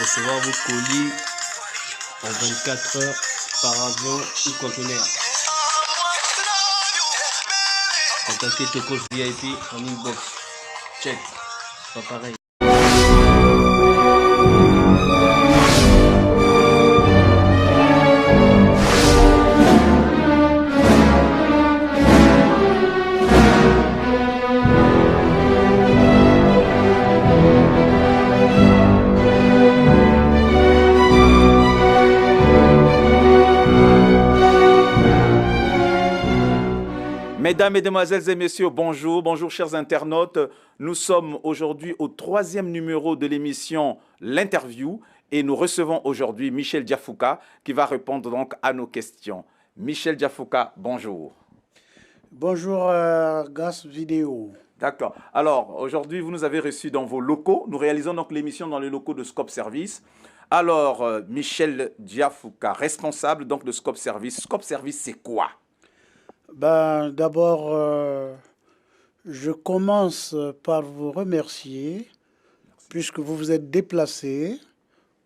recevoir vos colis en 24 heures par avion ou conteneur. Contactez Tokos VIP en inbox. Check. C'est pas pareil. Mesdames, Mesdemoiselles et Messieurs, bonjour, bonjour chers internautes. Nous sommes aujourd'hui au 3e numéro de l'émission L'Interview et nous recevons aujourd'hui Michel Diafouka qui va répondre donc à nos questions. Michel Diafouka, bonjour. Bonjour Gas Vidéo. D'accord. Alors aujourd'hui vous nous avez reçus dans vos locaux. Nous réalisons donc l'émission dans les locaux de Scope Service. Alors Michel Diafouka, responsable donc de Scope Service. Scope Service c'est quoi? D'abord, je commence par vous remercier puisque vous vous êtes déplacé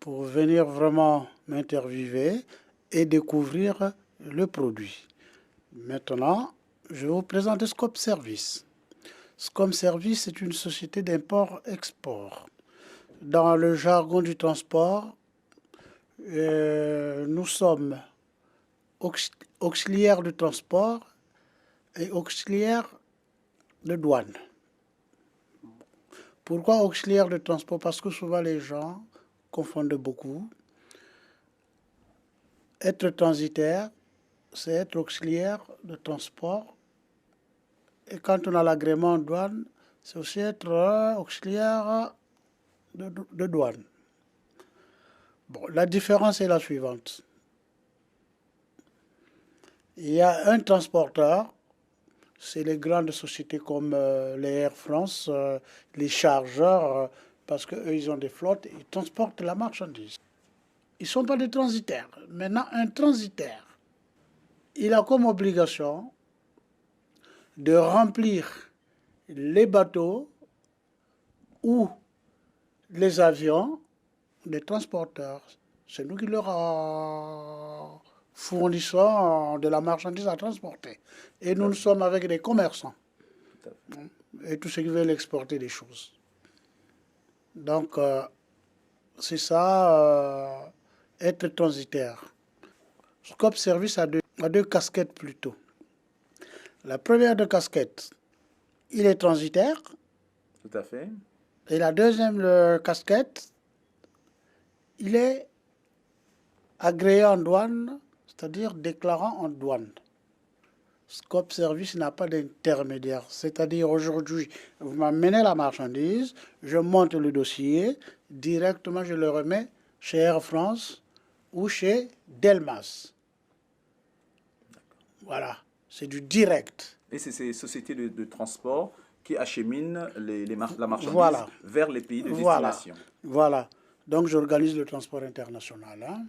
pour venir vraiment m'interviewer et découvrir le produit. Maintenant, je vais vous présenter Scope Service. Scope Service est une société d'import-export. Dans le jargon du transport, nous sommes auxiliaires de transport et auxiliaire de douane. Pourquoi auxiliaire de transport? Parce que souvent les gens confondent beaucoup. Être transitaire, c'est être auxiliaire de transport. Et quand on a l'agrément de douane, c'est aussi être auxiliaire de douane. Bon, la différence est la suivante. Il y a un transporteur. C'est les grandes sociétés comme les Air France, les chargeurs, parce qu'eux, ils ont des flottes, ils transportent la marchandise. Ils ne sont pas des transitaires. Maintenant, un transitaire, il a comme obligation de remplir les bateaux ou les avions des transporteurs. C'est nous qui leur fournissons de la marchandise à transporter. Et nous sommes avec des commerçants et tous ceux qui veulent exporter des choses. Donc, c'est ça, être transitaire. Scope Service a deux casquettes plutôt. La première de casquette, il est transitaire. Tout à fait. Et la deuxième casquette, il est agréé en douane, c'est-à-dire déclarant en douane. Scope Service n'a pas d'intermédiaire. C'est-à-dire aujourd'hui, vous m'amenez la marchandise, je monte le dossier, directement je le remets chez Air France ou chez Delmas. Voilà, c'est du direct. Et c'est ces sociétés de transport qui acheminent la marchandise vers les pays de destination. Voilà. Donc j'organise le transport international. Hein.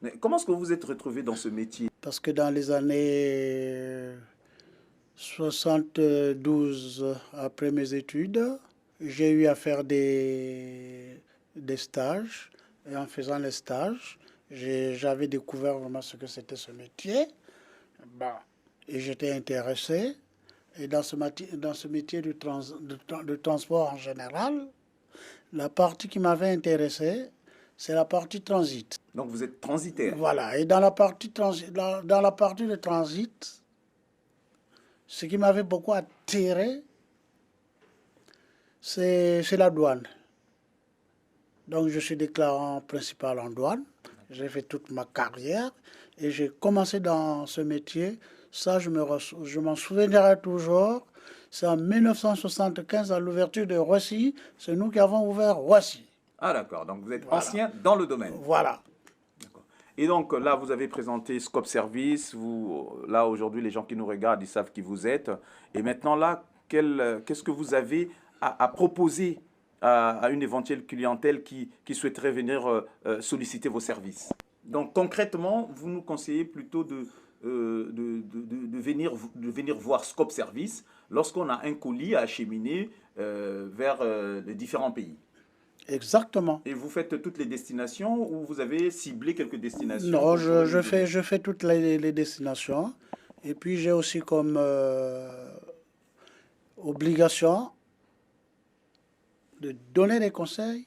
Mais comment est-ce que vous vous êtes retrouvé dans ce métier? Parce que dans les années 72, après mes études, j'ai eu à faire des stages. Et en faisant les stages, j'avais découvert vraiment ce que c'était ce métier. Et j'étais intéressé. Et dans ce métier de transport en général, la partie qui m'avait intéressé, c'est la partie transit. Donc vous êtes transitaire. Voilà. Et dans la partie de transit, ce qui m'avait beaucoup attiré, c'est la douane. Donc je suis déclarant principal en douane. J'ai fait toute ma carrière et j'ai commencé dans ce métier. Ça, je m'en souviendrai toujours. C'est en 1975, à l'ouverture de Roissy. C'est nous qui avons ouvert Roissy. Ah d'accord, donc vous êtes ancien dans le domaine. Voilà. Et donc là, vous avez présenté Scope Service. Là, aujourd'hui, les gens qui nous regardent, ils savent qui vous êtes. Et maintenant, là, qu'est-ce que vous avez à proposer à une éventuelle clientèle qui souhaiterait venir solliciter vos services? Donc concrètement, vous nous conseillez plutôt de venir voir Scope Service lorsqu'on a un colis à acheminer vers les différents pays. Exactement. Et vous faites toutes les destinations ou vous avez ciblé quelques destinations? Non, que vous pourrez nous donner? je fais toutes les destinations. Et puis j'ai aussi comme obligation de donner des conseils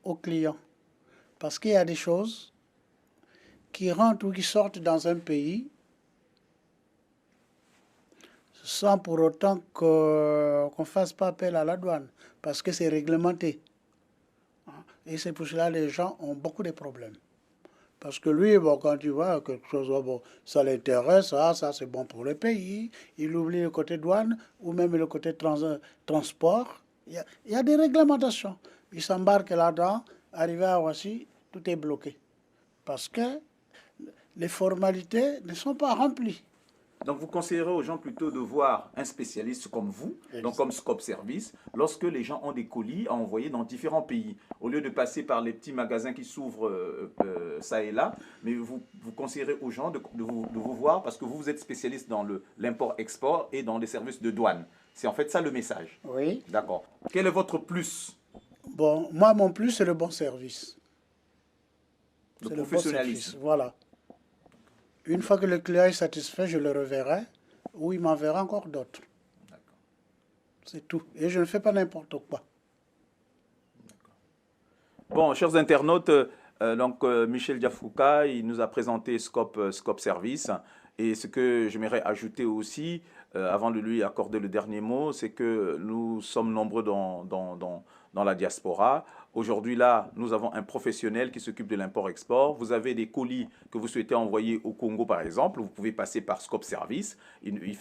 aux clients. Parce qu'il y a des choses qui rentrent ou qui sortent dans un pays sans pour autant qu'on ne fasse pas appel à la douane. Parce que c'est réglementé. Et c'est pour cela que les gens ont beaucoup de problèmes. Parce que lui, bon, quand tu vois quelque chose, bon, ça l'intéresse, ça c'est bon pour le pays, il oublie le côté douane ou même le côté transport. Il y a des réglementations. Il s'embarque là-dedans, arrivé à Roissy, tout est bloqué. Parce que les formalités ne sont pas remplies. Donc, vous conseillerez aux gens plutôt de voir un spécialiste comme vous, donc comme Scope Service, lorsque les gens ont des colis à envoyer dans différents pays. Au lieu de passer par les petits magasins qui s'ouvrent ça et là, mais vous conseillerez aux gens de vous voir parce que vous êtes spécialiste dans l'import-export et dans les services de douane. C'est en fait ça le message. Oui. D'accord. Quel est votre plus? Bon, moi, mon plus, c'est le bon service. Le C'est le bon professionnalisme. service, voilà. Une fois que le client est satisfait, je le reverrai ou il m'enverra encore d'autres. C'est tout. Et je ne fais pas n'importe quoi. Bon, chers internautes, Michel Diafouka, il nous a présenté Scope Service. Et ce que j'aimerais ajouter aussi, avant de lui accorder le dernier mot, c'est que nous sommes nombreux dans la diaspora. Aujourd'hui, là, nous avons un professionnel qui s'occupe de l'import-export. Vous avez des colis que vous souhaitez envoyer au Congo, par exemple. Vous pouvez passer par Scope Service.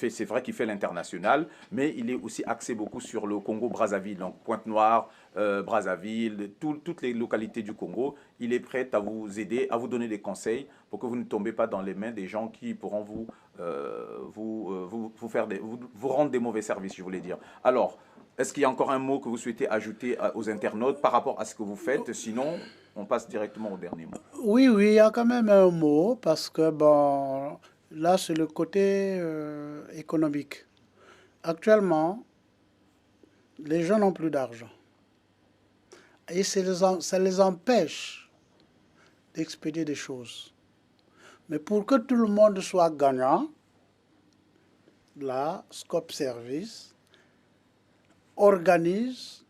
C'est vrai qu'il fait l'international, mais il est aussi axé beaucoup sur le Congo-Brazzaville. Donc, Pointe-Noire, Brazzaville, toutes les localités du Congo. Il est prêt à vous aider, à vous donner des conseils pour que vous ne tombez pas dans les mains des gens qui pourront vous rendre des mauvais services, je voulais dire. Alors, est-ce qu'il y a encore un mot que vous souhaitez ajouter aux internautes par rapport à ce que vous faites? Sinon, on passe directement au dernier mot. Oui, oui, il y a quand même un mot parce que, bon, là, c'est le côté économique. Actuellement, les gens n'ont plus d'argent. Et ça les empêche d'expédier des choses. Mais pour que tout le monde soit gagnant, là, Scope Service organise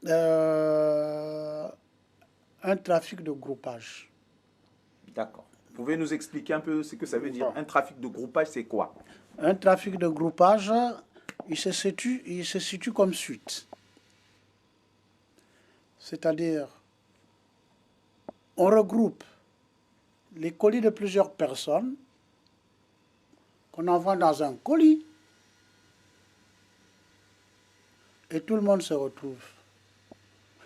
un trafic de groupage. D'accord. Vous pouvez nous expliquer un peu ce que ça veut dire? Un trafic de groupage, c'est quoi? Un trafic de groupage, il se situe comme suite. C'est-à-dire, on regroupe les colis de plusieurs personnes qu'on envoie dans un colis et tout le monde se retrouve.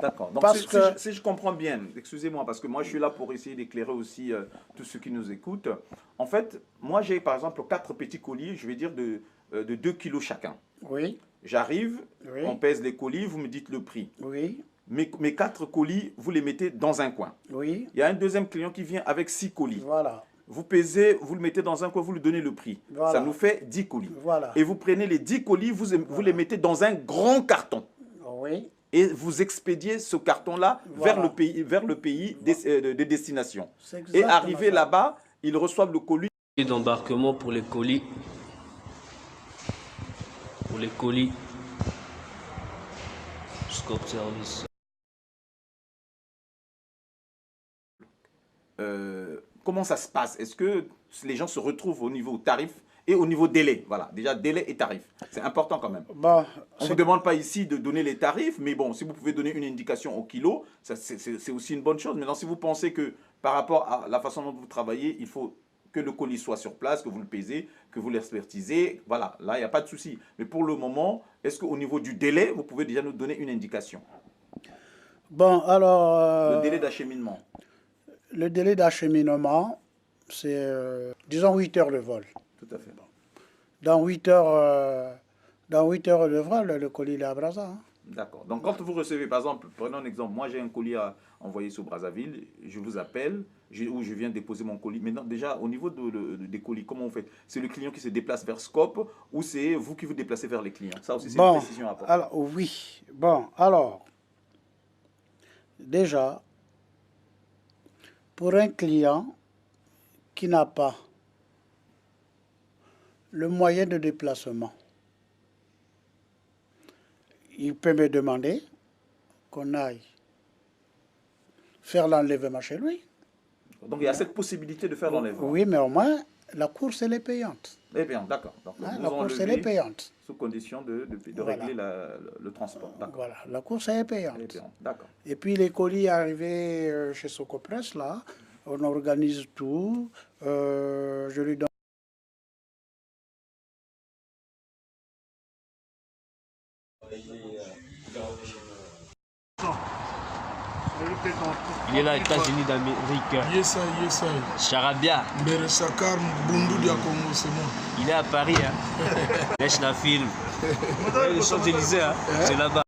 D'accord. Donc, Parce que- si je comprends bien, excusez-moi, parce que moi, je suis là pour essayer d'éclairer aussi tous ceux qui nous écoutent. En fait, moi, j'ai par exemple 4 petits colis, je vais dire de 2 kilos chacun. Oui, J'arrive, Oui. on pèse les colis, vous me dites le prix. oui, Mes 4 colis, vous les mettez dans un coin. oui, Il y a un deuxième client qui vient avec 6 colis. voilà, Vous pesez, vous le mettez dans un coin, vous lui donnez le prix. Voilà. Ça nous fait 10 colis. Voilà. Et vous prenez les 10 colis, vous les mettez dans un grand carton. oui, Et vous expédiez ce carton-là Voilà. vers le pays de destination. C'est Et exactement arrivé ça. là-bas, ils reçoivent le colis. D'embarquement pour les colis. Pour les colis. Scope Service. Comment ça se passe? Est-ce que les gens se retrouvent au niveau tarif et au niveau délai? Voilà, déjà délai et tarif. C'est important quand même. Bon, On ne vous demande pas ici de donner les tarifs, mais bon, si vous pouvez donner une indication au kilo, c'est aussi une bonne chose. Maintenant, si vous pensez que par rapport à la façon dont vous travaillez, il faut que le colis soit sur place, que vous le pesez, que vous l'expertisez, voilà, là, il n'y a pas de souci. Mais pour le moment, est-ce qu'au niveau du délai, vous pouvez déjà nous donner une indication? bon, alors, Le délai d'acheminement. le délai d'acheminement, c'est, disons, 8 heures de vol. Tout à fait. Dans 8 heures de vol, le colis il est à Brazza. Hein. D'accord. Donc, quand vous recevez, par exemple, prenons un exemple, moi j'ai un colis à envoyer sur Brazzaville, je vous appelle, où je viens déposer mon colis. Maintenant, déjà, au niveau des colis, comment vous faites? C'est le client qui se déplace vers Scope ou c'est vous qui vous déplacez vers les clients? Ça aussi, c'est une précision à apporter. Alors, oui. Bon, alors, Déjà, pour un client qui n'a pas le moyen de déplacement, il peut me demander qu'on aille faire l'enlèvement chez lui. Donc il y a cette possibilité de faire l'enlèvement. Oui, mais au moins, la course, elle est payante. Eh bien, d'accord. Donc, Hein, vous la course, elle est enlevez payante. sous condition de Voilà. régler le transport. D'accord. Voilà, la course, elle est payante. Eh bien, d'accord. Et puis les colis arrivés chez Socopress, là, on organise tout. Je lui donne. Il est là, États-Unis d'Amérique. Yes, I. Charabia. Mbere Sakar Bundu dia Congo, c'est moi. Il est à Paris. Hein. Lèche la film. Les Champs-Élysées, hein. C'est là-bas.